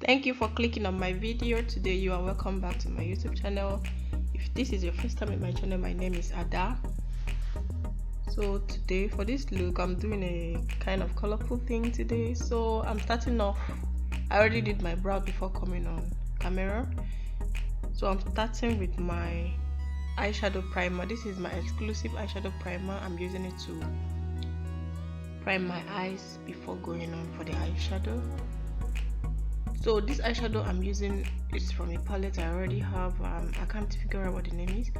Thank you for clicking on my video today. You are welcome back to my YouTube channel. If this is your first time in my channel, my name is Ada. So today for this look, I'm doing a kind of colorful thing today. So I'm starting off, I already did my brow before coming on camera. So I'm starting with my eyeshadow primer. This is my exclusive eyeshadow primer. I'm using it to prime my eyes before going on for the eyeshadow. So this eyeshadow I'm using is from a palette I already have. I can't figure out what the name is.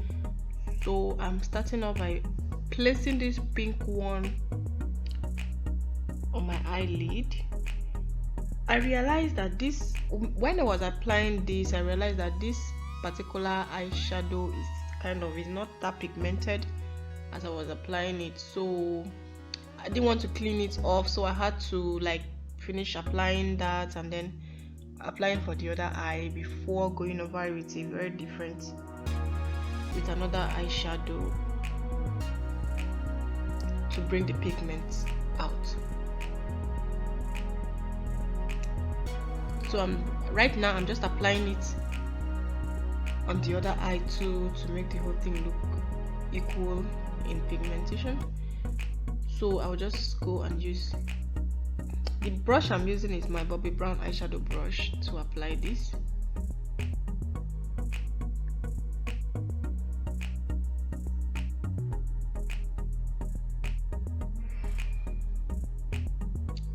So I'm starting off by placing this pink one on my eyelid. I realized that this, when I was applying this, I realized that this particular eyeshadow is not that pigmented as I was applying it. So I didn't want to clean it off, so I had to like finish applying that and then applying for the other eye before going over with a very different, with another eyeshadow to bring the pigment out. So right now I'm just applying it on the other eye too, to make the whole thing look equal in pigmentation. So I'll just go and use the brush I'm using is my Bobbi Brown eyeshadow brush to apply this.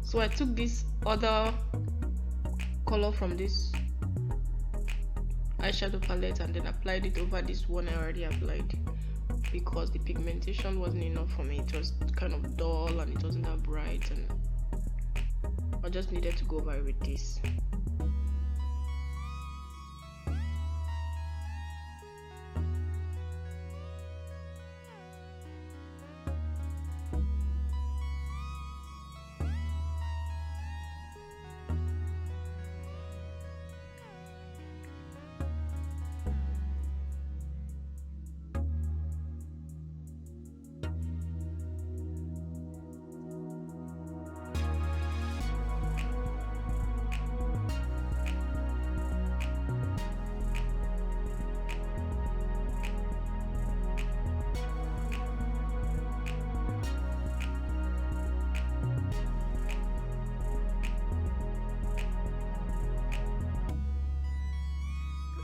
So I took this other color from this eyeshadow palette and then applied it over this one I already applied, because the pigmentation wasn't enough for me. It was kind of dull and it wasn't that bright, and I just needed to go over with this.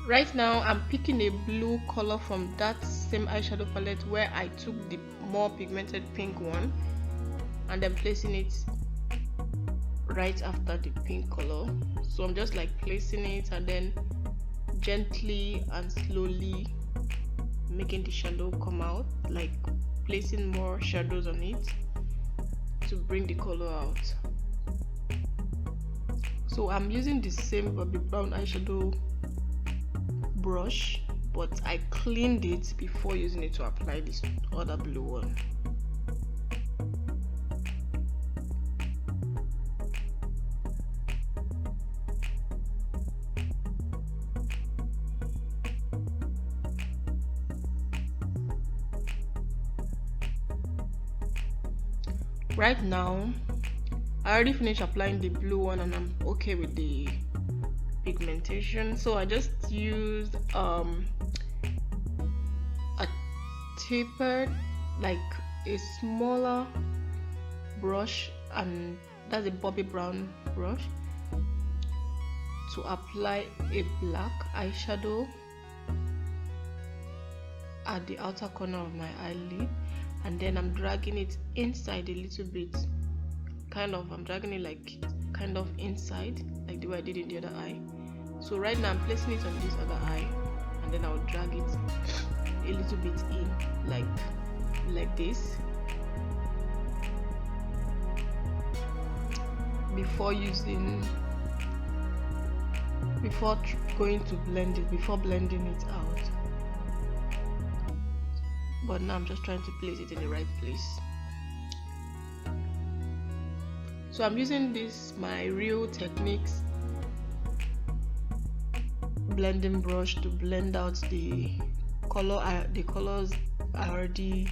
Right now I'm picking a blue color from that same eyeshadow palette where I took the more pigmented pink one and then placing it right after the pink color. So I'm just like placing it and then gently and slowly making the shadow come out, like placing more shadows on it to bring the color out. So I'm using the same Bobbi Brown eyeshadow brush, but I cleaned it before using it to apply this other blue one. Right now I already finished applying the blue one and I'm okay with the pigmentation, so I just used a tapered, like a smaller brush, and that's a Bobbi Brown brush, to apply a black eyeshadow at the outer corner of my eyelid, and then I'm dragging it inside a little bit, I'm dragging it like kind of inside, like the way I did in the other eye. So right now I'm placing it on this other eye and then I'll drag it a little bit in, like this, before going to blend it, before blending it out. But now I'm just trying to place it in the right place. So I'm using this, my Real Techniques blending brush, to blend out the colors I already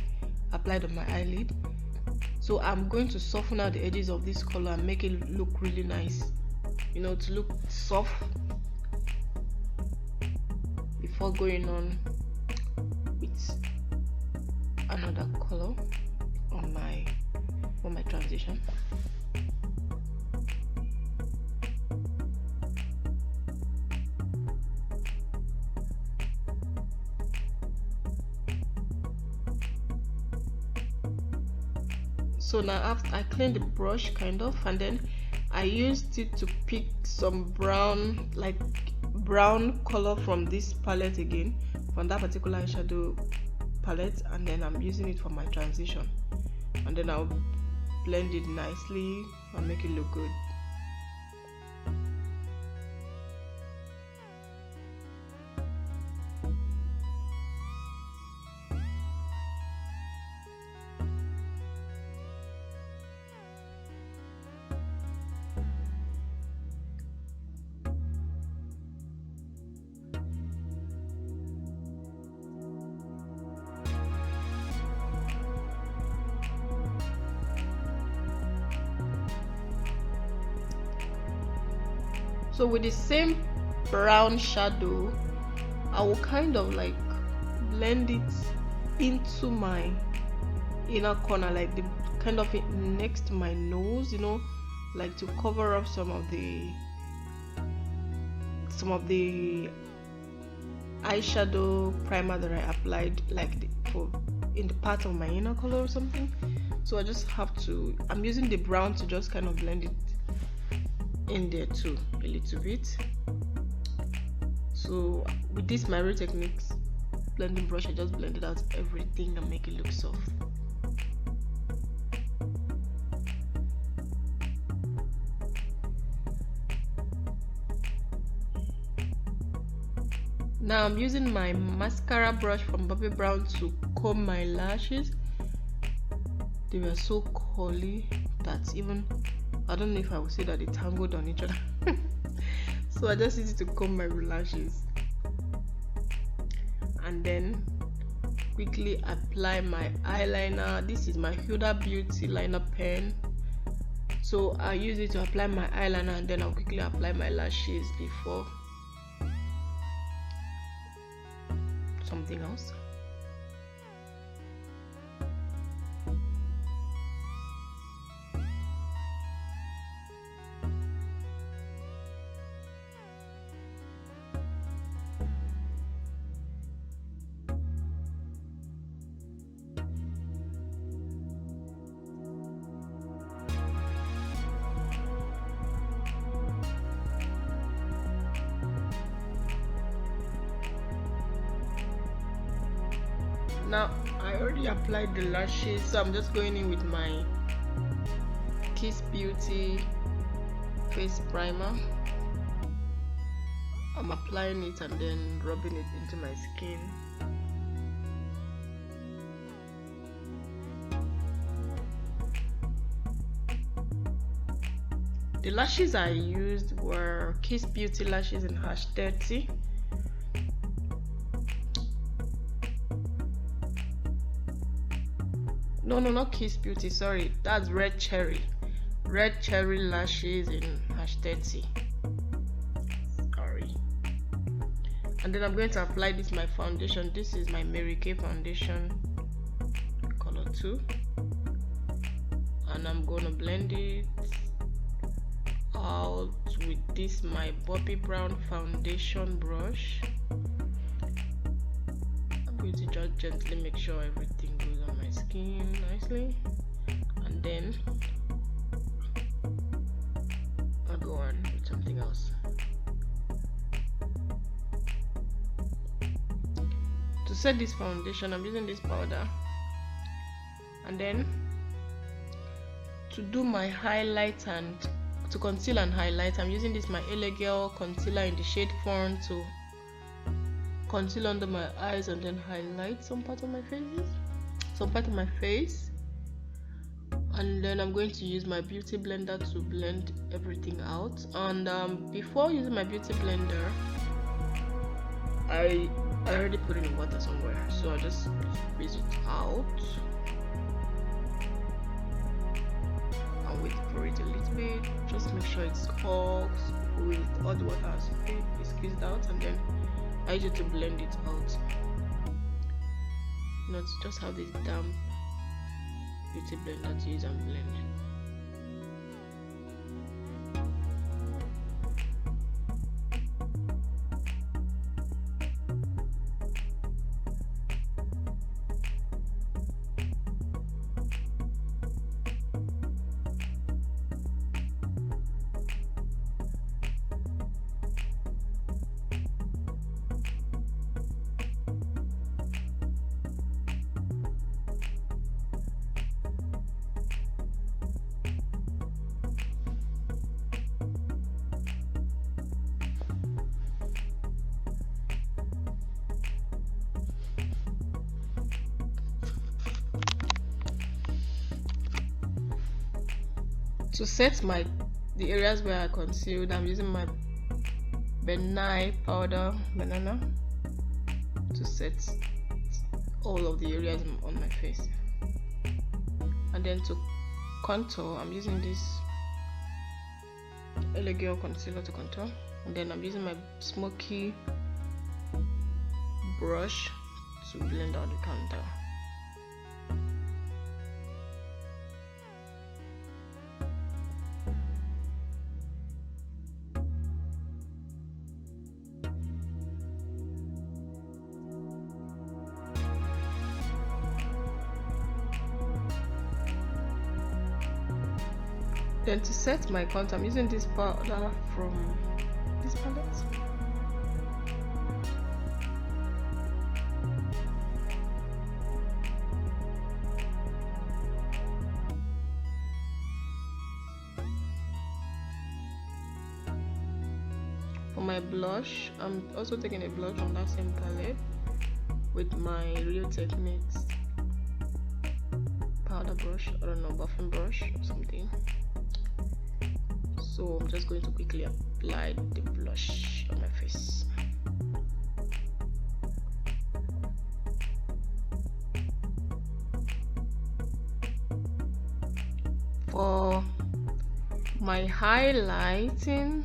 applied on my eyelid. So I'm going to soften out the edges of this color and make it look really nice you know, to look soft before going on with another color on my transition. So now after I cleaned the brush kind of, and then I used it to pick some brown, like brown color from this palette again, from that particular eyeshadow palette, and then I'm using it for my transition, and then I'll blend it nicely and make it look good. So with the same brown shadow, I will kind of like blend it into my inner corner, like the kind of next to my nose, you know, like to cover up some of the eyeshadow primer that I applied, like in the part of my inner color or something. So I just have to, I'm using the brown to just kind of blend it in there too a little bit. So with this my real techniques blending brush, I just blended out everything and make it look soft. Now I'm using my mascara brush from Bobbi Brown to comb my lashes. They were so curly that even, I don't know if I would say that they tangled on each other. So I just used it to comb my lashes, and then quickly apply my eyeliner. This is my Hudabeauty liner pen, so I use it to apply my eyeliner, and then I'll quickly apply my lashes before something else. Now I already applied the lashes, so I'm just going in with my Kiss Beauty face primer. I'm applying it and then rubbing it into my skin. The lashes I used were Kiss Beauty lashes in #30. No, not Kiss Beauty, sorry, that's Red Cherry lashes in #30. Sorry. And then I'm going to apply this my foundation. This is my Mary Kay foundation, color 2, and I'm gonna blend it out with this my Bobbi Brown foundation brush. I'm going to just gently make sure everything goes on my skin nicely, and then I'll go on with something else. To set this foundation, I'm using this powder, and then to do my highlight and to conceal and highlight, I'm using this my LA Girl concealer in the shade Fawn to conceal under my eyes and then highlight some part of my face. And then I'm going to use my beauty blender to blend everything out. And before using my beauty blender, I already put it in water somewhere, so I just squeeze it out. I and wait for it a little bit. Just make sure it's all squeezed, all the water is squeezed out, and then I use it to blend it out. Not just have this damp beauty blender to use and blend. To set the areas where I concealed, I'm using my banana powder to set all of the areas on my face. And then to contour, I'm using this Elegio concealer to contour, and then I'm using my smoky brush to blend out the contour. Then to set my contour, I'm using this powder from this palette. For my blush, I'm also taking a blush from that same palette with my Real Techniques powder brush, I don't know, buffing brush or something. So I'm just going to quickly apply the blush on my face. For my highlighting,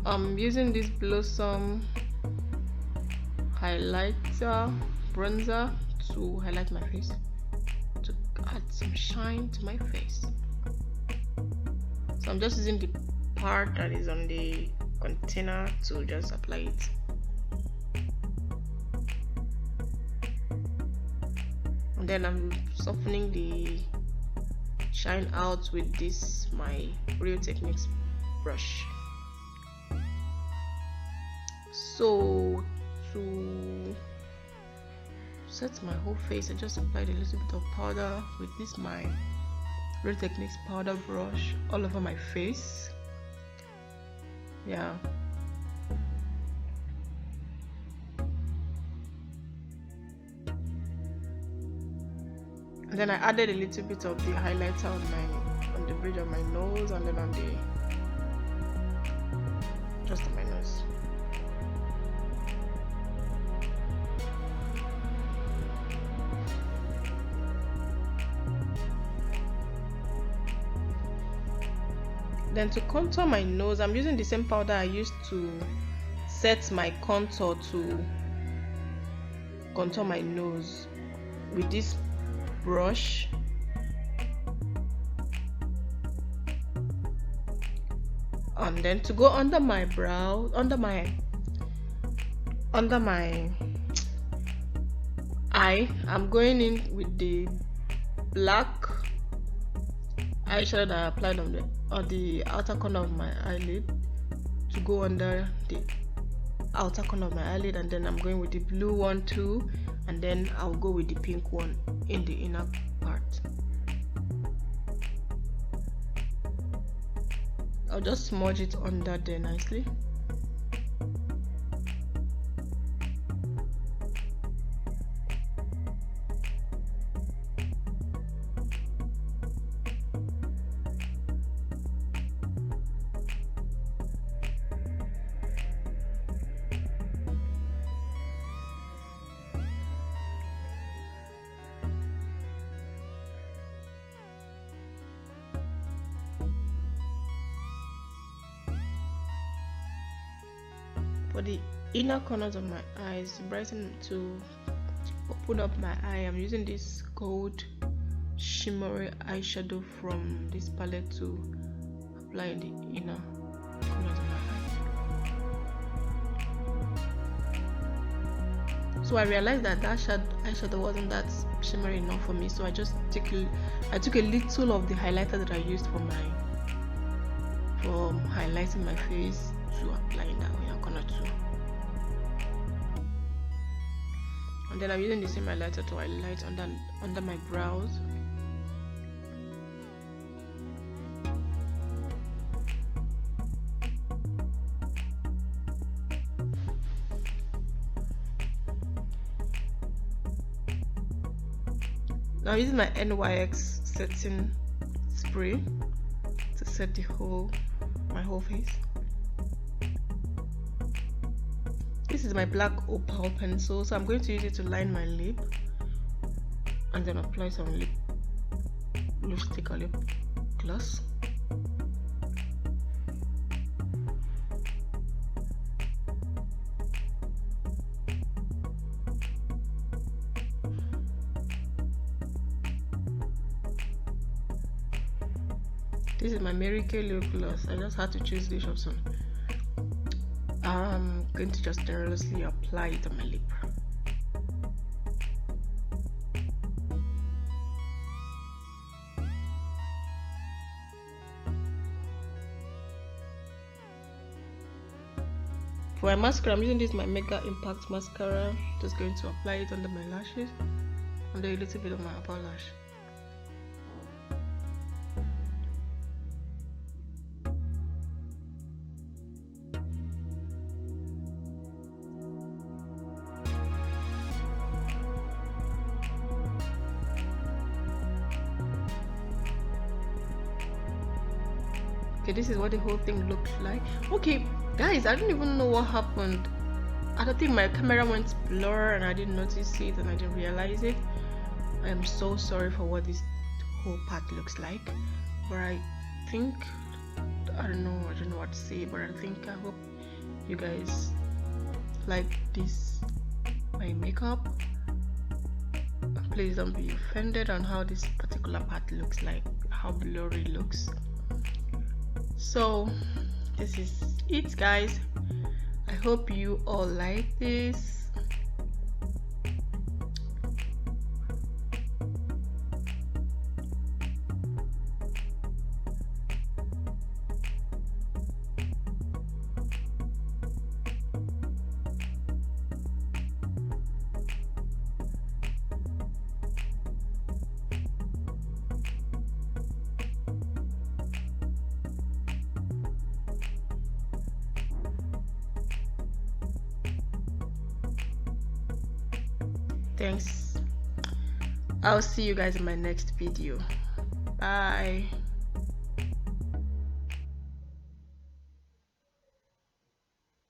I'm using this Blossom highlighter bronzer to highlight my face, to add some shine to my face. So I'm just using the part that is on the container to just apply it. And then I'm softening the shine out with this my Real Techniques brush. So to set my whole face, I just applied a little bit of powder with this my Real Techniques powder brush all over my face. Yeah. And then I added a little bit of the highlighter on the bridge of my nose, and then on just on my nose. Then to contour my nose, I'm using the same powder I used to set my contour to contour my nose with this brush. And then to go under my brow, under my eye, I'm going in with the black eyeshadow that I applied on the outer corner of my eyelid to go under the outer corner of my eyelid, and then I'm going with the blue one too, and then I'll go with the pink one in the inner part. I'll just smudge it under there nicely. For the inner corners of my eyes, to open up my eye, I'm using this gold shimmery eyeshadow from this palette to apply in the inner corners of my eye. So I realized that eyeshadow wasn't that shimmery enough for me, so I just took a little of the highlighter that I used for highlighting my face to apply in that inner corner too. And then I'm using the same highlighter to highlight under my brows. Now I'm using my NYX setting spray to set my whole face. This is my black opal pencil, so I'm going to use it to line my lip and then apply some lipstick or lip gloss. This is my Mary Kay lip gloss. I just had to choose this option. I'm going to just generously apply it on my lip. For my mascara, I'm using my Mega Impact mascara. Just going to apply it under my lashes and a little bit of my upper lash. Okay, this is what the whole thing looks like. Okay guys, I don't even know what happened. I don't think my camera went blur and I didn't notice it and I didn't realize it. I am so sorry for what this whole part looks like, but I think I don't know what to say, but I hope you guys like my makeup. Please don't be offended on how this particular part looks like, how blurry it looks. So this is it guys. I hope you all like this. Thanks. I'll see you guys in my next video. Bye.